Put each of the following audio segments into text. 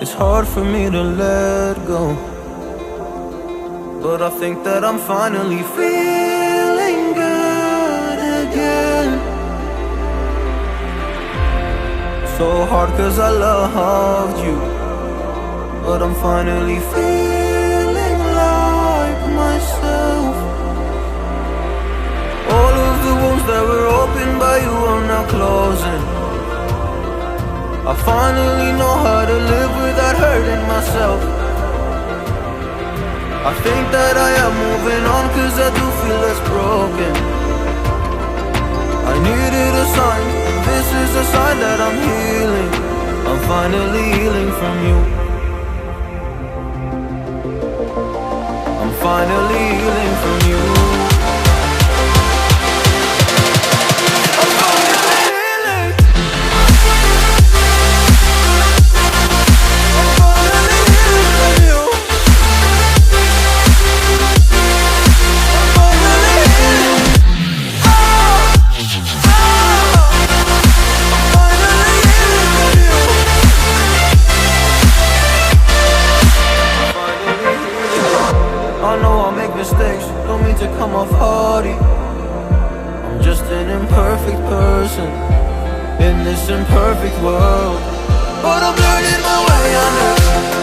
It's hard for me to let go, but I think that I'm finally feeling good again. So hard cause I loved you, but I'm finally feeling like myself. All of the wounds that were opened by you are now closing. I finally know how to live without hurting myself. I think that I am moving on cause I do feel less broken. I needed a sign, this is a sign that I'm healing. I'm finally healing from you. I'm finally healing from you. Mistakes, don't mean to come off hardy. I'm just an imperfect person in this imperfect world, but I'm learning my way under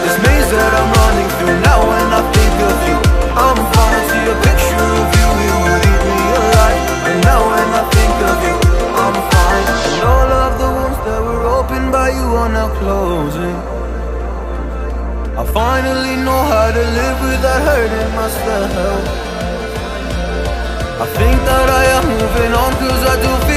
this maze that I'm running through. Now when I think of you, I'm fine. I see a picture of you, it would eat me alive. And now when I think of you, I'm fine. And all of the wounds that were opened by you are now closing. I finally know how to live without hurting myself. I think that I am moving on cause I do feel